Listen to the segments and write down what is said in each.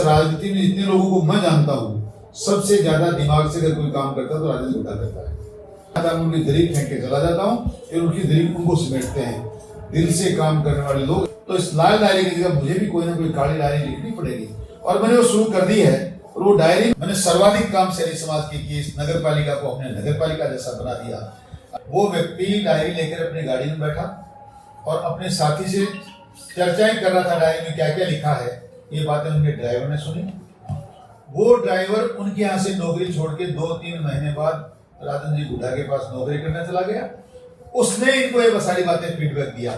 राजनीति में जितने लोगों को मैं जानता हूँ, सबसे ज्यादा दिमाग से अगर कोई काम करता है तो राजेंद्र गुड्डा करता है। उनकी दलील फेंक के चला जाता हूँ, फिर उनकी दलील उनको समेटते हैं। दिल से काम करने वाले लोग, तो इस लाल डायरी की जगह मुझे भी कोई ना कोई काली डायरी लिखनी पड़ेगी, और मैंने वो शुरू कर दी है। और वो डायरी मैंने सर्वाधिक काम शहरी समाज की की इस नगर पालिका को हमने नगर पालिका जैसा बना दिया। वो व्यक्ति डायरी लेकर अपनी गाड़ी में बैठा और अपने साथी से चर्चाएं कर रहा था डायरी में क्या क्या लिखा है। ये बातें उनके ड्राइवर ने सुनी। वो ड्राइवर उनके यहाँ से नौकरी छोड़ के 2-3 महीने बाद राजेंद्र जी गुड्डा के पास नौकरी करने चला गया। उसने इनको ये सारी बातें फीडबैक दिया।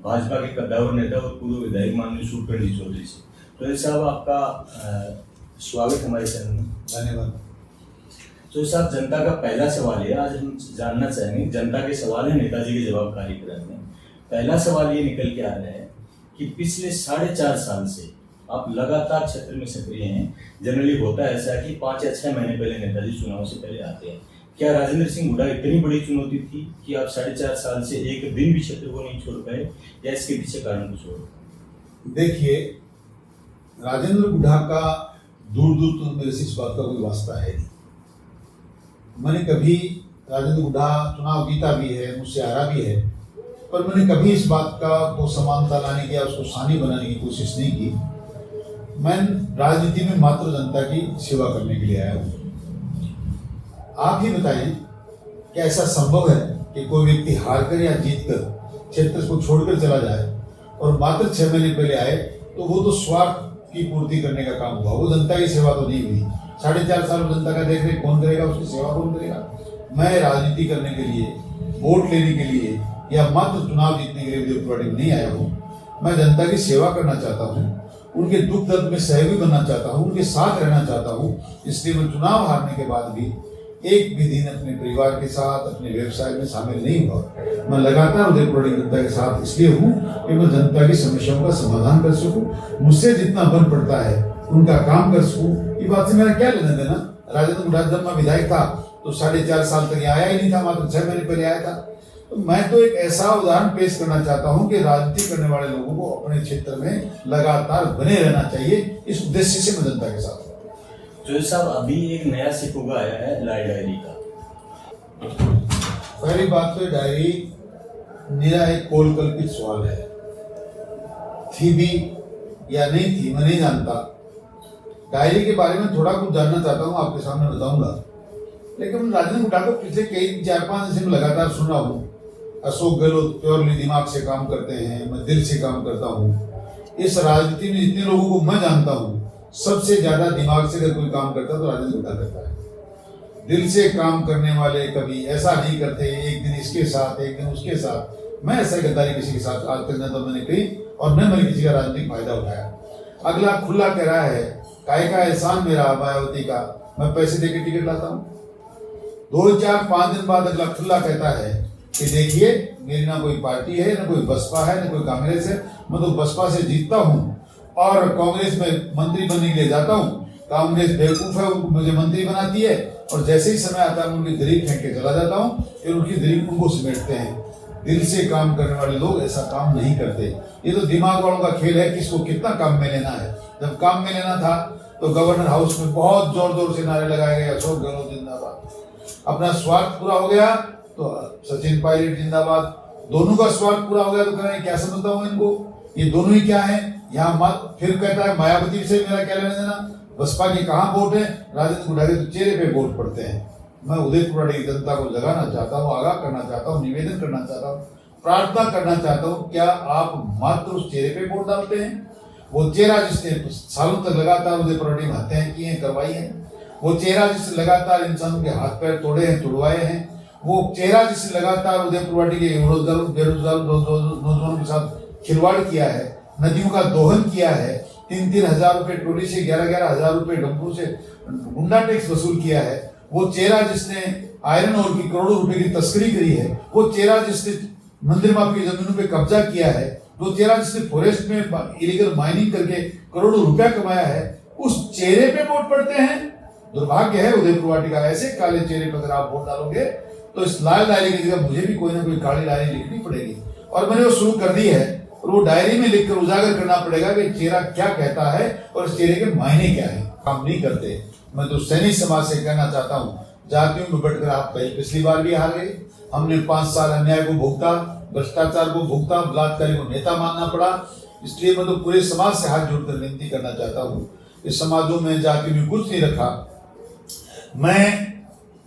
भाजपा के कद्दावर नेता और पूर्व विधायक माननीय सुप्रीम चौधरी से तो साहब आपका स्वागत हमारे चैनल में। धन्यवाद। तो साहब, जनता का पहला सवाल है, आज हम जानना चाहेंगे, जनता के सवाल है नेताजी के जवाब कार्यक्रम में। पहला सवाल ये निकल के आ रहा है कि पिछले 4.5 साल से आप लगातार क्षेत्र में सक्रिय हैं। जनरली होता है ऐसा कि 5 या 6 महीने पहले नेताजी चुनाव से पहले आते हैं। क्या राजेंद्र सिंह गुड्डा इतनी बड़ी चुनौती थी कि आप 4.5 साल से एक दिन भी क्षेत्र को नहीं छोड़ पाए, या इसके पीछे कारण कुछ और? देखिए, राजेंद्र गुड्डा का दूर दूर तो मेरे से इस बात का कोई वास्ता है नहीं। मैंने कभी राजेंद्र गुड्डा चुनाव जीता भी है, मुझसे हारा भी है, पर मैंने कभी इस बात का को समानता लाने की या उसको सानी बनाने की कोशिश नहीं की। मैं राजनीति में मात्र जनता की सेवा करने के लिए आया हूँ। आप ही बताइए कि ऐसा संभव है कि कोई व्यक्ति हार कर या जीत कर क्षेत्र को छोड़कर चला जाए और मात्र 6 महीने पहले आए, तो वो तो स्वार्थ की पूर्ति करने का काम हुआ, वो जनता की सेवा तो नहीं हुई। 4.5 साल जनता का देख रेख कौन करेगा, उसकी सेवा कौन करेगा? मैं राजनीति करने के लिए, वोट लेने के लिए या मात्र चुनाव जीतने के लिए उदयपुर में नहीं आया हूँ। मैं जनता की सेवा करना चाहता हूँ, उनके दुख दर्द में सहयोगी बनना चाहता हूँ, उनके साथ रहना चाहता हूँ। इसलिए मैं चुनाव हारने के बाद भी एक भी दिन अपने परिवार के साथ, अपने व्यवसाय में शामिल नहीं हुआ। मैं लगातार उदयपुर जनता के साथ इसलिए हूँ कि मैं जनता की समस्याओं का समाधान कर सकूँ, मुझसे जितना बन पड़ता है उनका काम कर सकूँ। ये बात से मेरा क्या लेना देना? राजेंद्र गुड्डा जब मैं विधायक था तो 4.5 साल तक आया ही नहीं था, मात्र 6 महीने पहले आया था। तो मैं तो एक ऐसा उदाहरण पेश करना चाहता हूं कि राजनीति करने वाले लोगों को अपने क्षेत्र में लगातार बने रहना चाहिए। इस उद्देश्य से मैं जनता के साथ हूं। जो साहब, अभी एक नया सिकोगा आया है लाल डायरी का। पहली बात तो डायरी मेरा एक कोल कल्पित सवाल है, थी भी या नहीं थी मैं नहीं जानता। डायरी के बारे में थोड़ा कुछ जानना चाहता हूँ, आपके सामने बताऊंगा। लेकिन राजेंद्र गुड्डा को पिछले 4-5 दिन से मैं लगातार सुन रहा हूँ। अशोक गहलोत प्योरली दिमाग से काम करते हैं, मैं दिल से काम करता हूँ। इस राजनीति में जितने लोगों को मैं जानता हूँ, सबसे ज्यादा दिमाग से अगर कोई काम करता है तो राजेंद्र गुड्डा करता है। दिल से काम करने वाले कभी ऐसा नहीं करते एक दिन इसके साथ एक दिन उसके साथ। मैं ऐसा गद्दारी किसी के साथ आज तक न तो मैंने कही और न मैंने किसी का राजनीतिक फायदा उठाया। अगला खुला कह रहा है, काय का एहसान मेरा मायावती का, मैं पैसे देकर टिकट लाता हूँ। 2-4-5 दिन बाद अगला खुला कहता है कि देखिए मेरी ना कोई पार्टी है, ना कोई बसपा है, ना कोई कांग्रेस है, मैं तो बसपा से जीतता हूँ और कांग्रेस में मंत्री बनने के लिए जाता हूँ। कांग्रेस बेवकूफ है, मुझे मंत्री बनाती है और जैसे ही समय आता है उनकी दलील फेंक के चला जाता हूँ, फिर उनकी दलील उनको समेटते हैं। दिल से काम करने वाले लोग ऐसा काम नहीं करते। ये तो दिमाग वालों का खेल है, किसको कितना काम में लेना है। जब काम में लेना था तो गवर्नर हाउस में बहुत जोर जोर से नारे लगाए गए, अशोक गहलोत जिंदाबाद। अपना स्वार्थ पूरा हो गया तो सचिन पायलट जिंदाबाद। दोनों का स्वार्थ पूरा हो गया तो कहें क्या समझता हूँ इनको, ये दोनों ही क्या है यहाँ मत। फिर कहता है मायावती से मेरा क्या लेना देना, बसपा के कहाँ वोट है, राजेंद्र गुड्डा के तो चेहरे पे वोट पड़ते हैं। मैं उदयपुर की जनता को जगाना चाहता हूँ, आगाह करना चाहता हूँ, निवेदन करना चाहता हूँ, प्रार्थना करना चाहता हूँ, क्या आप मात्र उस चेहरे पे वोट डालते हैं? वो चेहरा जिसने सालों तक लगातार उदयपुर में हत्याएं की हैं, करवाई हैं, वो चेहरा जिसने लगातार इंसानों के हाथ पैर तोड़े हैं, तुड़वाए हैं, वो चेहरा जिसने लगातार उदयपुर के बेरोजगार नौजवानों के साथ खिलवाड़ किया है, नदियों का दोहन किया है, 3-3 हजार रुपए टोली से 11-11 हजार रुपए डंपू से गुंडा टैक्स वसूल किया है, वो चेहरा जिसने आयरन ओर की करोड़ों रुपए की तस्करी करी है, वो चेहरा जिसने मंदिर माप की जमीनों पे कब्जा किया है, वो चेहरा जिसने फॉरेस्ट में इलीगल माइनिंग करके करोड़ों रुपया कमाया है, उस चेहरे पे वोट पड़ते हैं। दुर्भाग्य है उदयपुर का, ऐसे काले चेहरे पर अगर आप वोट डालोगे तो इस लाल डायरी की जगह मुझे भी कोई ना कोई काली डायरी लिखनी पड़ेगी। और मैंने वो शुरू कर दी है। और वो डायरी में लिखकर उजागर करना पड़ेगा कि चेहरा क्या कहता है और इस चेहरे के मायने क्या है। काम नहीं करते। मैं तो सैनिक समाज से कहना चाहता हूँ, जातियों में बढ़कर आप पिछली बार भी हार गए। हमने 5 साल अन्याय को भुगता, भ्रष्टाचार को भुगता, बलात्कारी को नेता मानना पड़ा। इसलिए मैं तो पूरे समाज से हाथ जोड़कर विनती करना चाहता हूँ, इस समाजों में जाति में कुछ नहीं रखा। मैं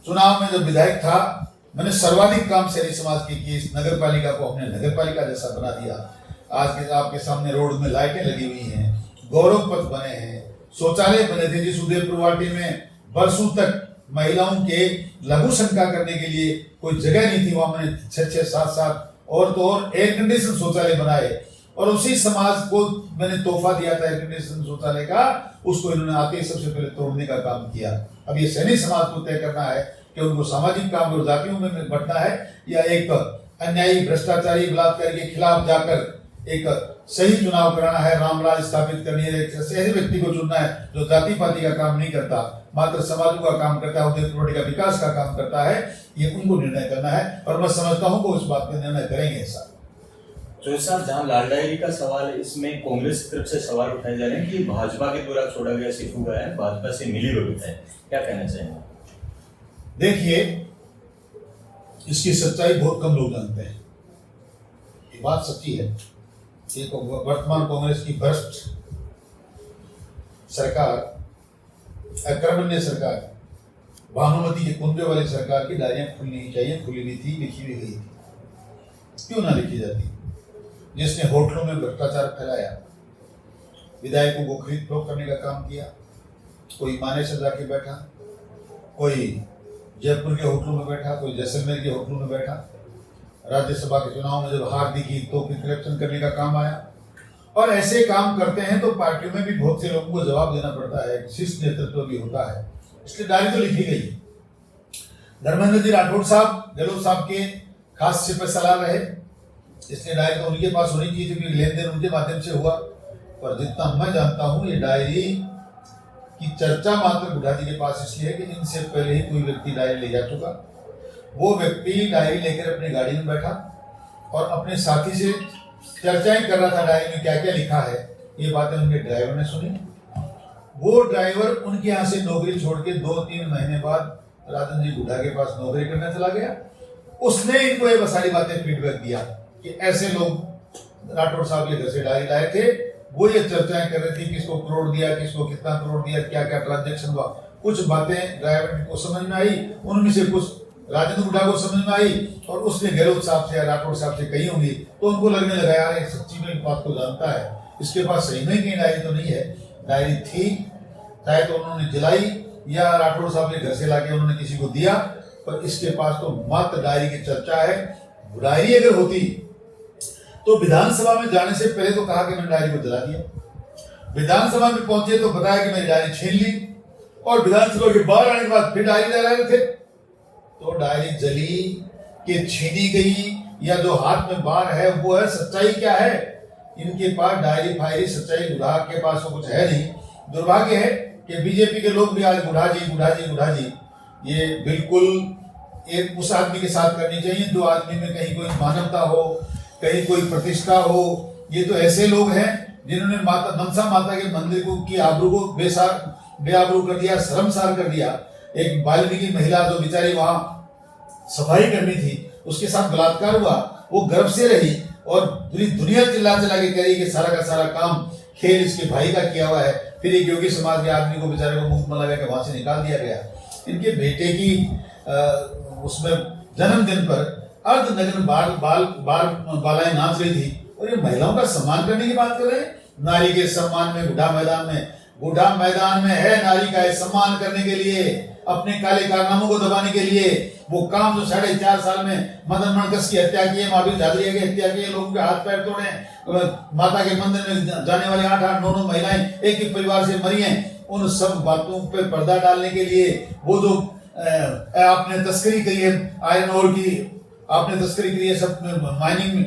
चुनाव में जब विधायक था, मैंने सर्वाधिक काम सैनिक समाज के किए। इस नगर पालिका को हमने नगर पालिका जैसा बना दिया। आज के आपके सामने रोड में लाइटें लगी हुई हैं, गौरव पथ बने हैं, शौचालय बने थे। जिस उदयपुर वाटी में बरसों तक महिलाओं के लघु शंका करने के लिए कोई जगह नहीं थी, वहां मैंने 6-6, 7-7 और तो और एयर कंडीशन शौचालय बनाए। और उसी समाज को मैंने तोहफा दिया था एयर कंडीशन शौचालय का, उसको इन्होंने आते ही सबसे पहले तोड़ने का काम किया। अब ये सैनिक समाज को तय करना है कि उनको सामाजिक काम और जातियों में बंटना है, या एक अन्यायी भ्रष्टाचारी बलात्कारी के खिलाफ जाकर एक सही चुनाव कराना है, रामराज स्थापित करनी है। एक ऐसे व्यक्ति को चुनना है जो जाति पाति का काम नहीं करता, मात्र समाजों का काम करता है, उदयपुर का विकास का काम करता है। ये उनको निर्णय करना है और मैं समझता हूँ कि उस बात पर निर्णय करेंगे। ऐसा जोशी साहब, जहां लाल डायरी का सवाल है, इसमें कांग्रेस की तरफ से सवाल उठाए जा रहे हैं कि भाजपा के द्वारा छोड़ा गया सिखू गया है, भाजपा से मिली भगत है, क्या कहना चाहेंगे? देखिए, इसकी सच्चाई बहुत कम लोग जानते हैं। ये बात सच्ची है कि वर्तमान कांग्रेस की भ्रष्ट सरकार, अक्रमण्य सरकार, भानुमति के कुंबे वाली सरकार की डायरियां खुलनी चाहिए, खुली भी थी, लिखी भी गई थी। क्यों ना लिखी जाती? जिसने होटलों में भ्रष्टाचार फैलाया, विधायकों को खरीद फरोख्त करने का काम किया, कोई मानेसर जाके बैठा, कोई जयपुर के होटलों में बैठा, कोई जैसलमेर के होटलों में बैठा। राज्यसभा के चुनाव में जब हार दिखी तो फिर करप्शन करने का काम आया। और ऐसे काम करते हैं तो पार्टियों में भी बहुत से लोगों को जवाब देना पड़ता है, शीर्ष नेतृत्व भी होता है। इसलिए डायरी तो लिखी गई। धर्मेंद्र जी राठौड़ साहब, गहलोत साहब के खास सिपह सलाह रहे, इसलिए डायरी तो उनके पास होनी चाहिए क्योंकि लेन देन उनके माध्यम से हुआ। पर जितना मैं जानता हूं, ये डायरी की चर्चा मात्र बुढ़ा जी के पास इसलिए है कि इनसे पहले ही कोई व्यक्ति डायरी ले जा चुका। वो व्यक्ति डायरी लेकर अपनी गाड़ी में बैठा और अपने साथी से चर्चाएं कर रहा था डायरी में क्या क्या लिखा है। ये बातें उनके ड्राइवर ने सुनी। वो ड्राइवर उनके यहाँ से नौकरी छोड़ के 2-3 महीने बाद राजन जी बुढ़ा के पास नौकरी करने चला गया। उसने इनको ये सारी बातें फीडबैक दिया कि ऐसे लोग राठौड़ साहब के घर से डायरी लाए थे। वो ये चर्चाएं कर रही थी, किसको करोड़ दिया, किसको कितना करोड़ दिया, क्या क्या ट्रांजेक्शन हुआ। कुछ बातें ड्राइवर को समझ में आई, उनमें से कुछ राजेंद्र बुढ़ा को समझ में आई और उसने गहलोत साहब से या राठौड़ साहब से कही होंगी। तो उनको लगने लगा यार सच्ची में इस बात को जानता है, इसके पास सही में कहीं डायरी तो नहीं है। डायरी थी, चाहे तो उन्होंने जलाई या राठौड़ साहब के घर से लाके उन्होंने किसी को दिया, पर इसके पास तो मात्र डायरी की चर्चा है। डायरी अगर होती तो विधानसभा में जाने से पहले तो कहा कि मैंने डायरी को जला दिया। विधानसभा में पहुंचे तो बताया कि मैंने डायरी छीन ली, और विधानसभा के बाहर आने के बाद फिर डायरी जला रहे थे। तो डायरी जली कि छीनी गई या जो हाथ में बार है वो है, सच्चाई क्या है? इनके पास डायरी फायरी सच्चाई बुढ़ा के पास तो कुछ है नहीं। दुर्भाग्य है कि बीजेपी के लोग भी आज बुढ़ा जी बुढ़ा जी बुढ़ा जी, ये बिल्कुल एक उस आदमी के साथ करनी चाहिए जो आदमी में कहीं कोई मानवता हो, कहीं कोई प्रतिष्ठा हो। ये तो ऐसे लोग हैं जिन्होंने माता मनसा माता के मंदिर को की आबरू को बेआबरू कर दिया, शर्मसार कर दिया। एक वाल्मीकि महिला जो बेचारी वहां सफाई करनी थी, उसके साथ बलात्कार हुआ, वो गर्भ से रही और पूरी दुनिया चिल्ला चिल्ला के कह रही कि सारा का सारा काम खेल इसके भाई का किया हुआ है। फिर एक योगी समाज के आदमी को बेचारे को मुंह में लगा के वहां से निकाल दिया गया। इनके बेटे की उसमें जन्मदिन पर अर्धनग्न बालाएं नाच रही थी और ये महिलाओं का सम्मान करने की बात कर रहे हैं। नारी के सम्मान में बूढ़ा मैदान में है नारी का सम्मान करने के लिए, अपने काले कारनामों को दबाने के लिए। वो काम जो 4.5 साल में मदन मनकस की हत्या की है, महावीर झादरिया की हत्या की है, लोगों के हाथ पैर तोड़े, माता के मंदिर में जाने वाली 8-9 महिलाएं एक ही परिवार से मरी हैं, उन सब बातों पे पर्दा डालने के लिए वो जो आपने तस्करी करी है आयरन ओर की, आपने तस्करी करी है सब माइनिंग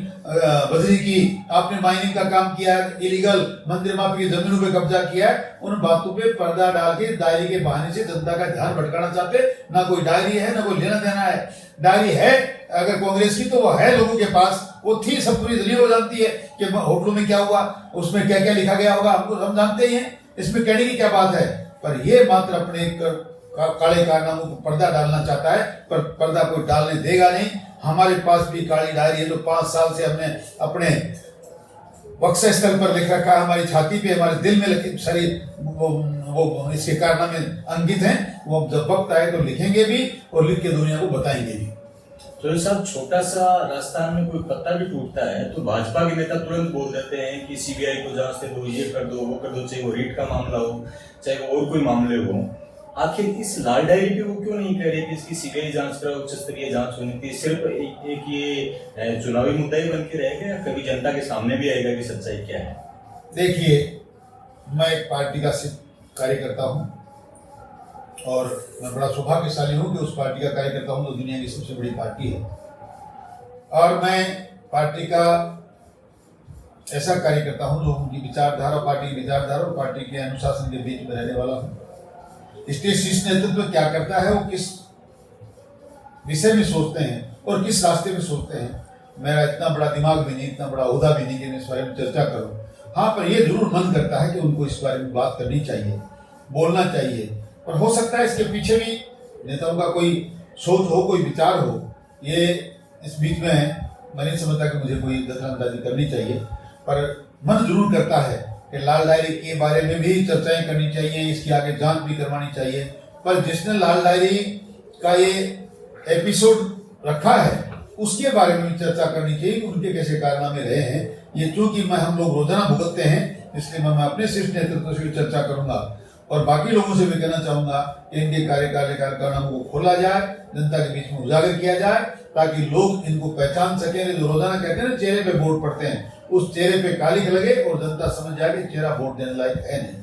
बजरी की, आपने माइनिंग का काम किया है, इलीगल मंदिर माफी की जमीनों पे कब्जा किया है, उन बातों पे पर्दा डाल के डायरी के बहाने से जनता का ध्यान भटकाना चाहते। ना कोई डायरी है, ना कोई लेना देना है। डायरी है अगर कांग्रेस की तो वो है लोगों के पास, वो थी, सब पूरी दुनिया को जानती है कि होटलों में क्या हुआ, उसमें क्या क्या लिखा गया होगा, हम जानते ही हैं, इसमें कहने की क्या बात है। पर ये मात्र अपने काले कारनामों को पर्दा डालना चाहता है, पर पर्दा कोई डालने देगा नहीं। हमारे पास भी काली डायरी है जो 5 साल से हमने अपने वक्ष स्थल पर लिख रखा है, हमारी छाती पे, हमारे दिल में लिखी सारी वो इसके कारनामे अंकित हैं। वो जब वक्त आए तो लिखेंगे भी और लिख के दुनिया को बताएंगे भी। तो साहब, छोटा सा राजस्थान में कोई पत्ता भी टूटता है तो भाजपा के नेता तुरंत बोल देते हैं कि सीबीआई को जांच दे दो, ये कर दो, वो कर दो, चाहे वो रीट का मामला हो, चाहे वो और कोई मामले हो। आखिर इस लाल डायरी पे वो क्यों नहीं कह रहे कि इसकी सीबीआई जांच करो, उच्च स्तरीय जांच होनी थी? सिर्फ एक ये चुनावी मुद्दा ही बन के रहेगा या कभी जनता के सामने भी आएगा कि सच्चाई क्या है? देखिए, मैं एक पार्टी का सिर्फ कार्यकर्ता हूँ और मैं बड़ा सौभाग्यशाली हूँ कि उस पार्टी का कार्यकर्ता हूँ जो दुनिया की सबसे बड़ी पार्टी है। और मैं पार्टी का ऐसा कार्यकर्ता हूँ जो उनकी विचारधारा, पार्टी की विचारधारा और पार्टी के अनुशासन के बीच में रहने वाला हूँ। स्टेट शीर्ष नेतृत्व क्या करता है, वो किस विषय में सोचते हैं और किस रास्ते में सोचते हैं, मेरा इतना बड़ा दिमाग भी नहीं, इतना बड़ा ओहदा भी नहीं कि मैं इस बारे में चर्चा करूँ। हाँ, पर यह जरूर मन करता है कि उनको इस बारे में बात करनी चाहिए, बोलना चाहिए। और हो सकता है इसके पीछे भी नेताओं का कोई सोच हो, कोई विचार हो। ये इस बीच में मैं नहीं समझता कि मुझे कोई दखलंदाजी करनी चाहिए, पर मन जरूर करता है कि लाल डायरी के बारे में भी चर्चाएं करनी चाहिए, इसकी आगे जांच भी करवानी चाहिए। पर जिसने लाल डायरी का ये एपिसोड रखा है उसके बारे में भी चर्चा करनी चाहिए कि उनके कैसे कारनामे रहे हैं। ये चूंकि हम लोग रोजाना भुगतते हैं, इसलिए मैं अपने शीर्ष नेतृत्व से भी चर्चा करूंगा और बाकी लोगों से भी कहना चाहूंगा कि इनके कार्यकाल के कारनामों को खोला जाए, जनता के बीच में उजागर किया जाए, ताकि लोग इनको पहचान सकें। जो रोजाना कहते हैं ना, चेहरे पे वोट पड़ते हैं, उस चेहरे पे कालिख लगे और जनता समझ जाए कि चेहरा वोट देने लायक है नहीं।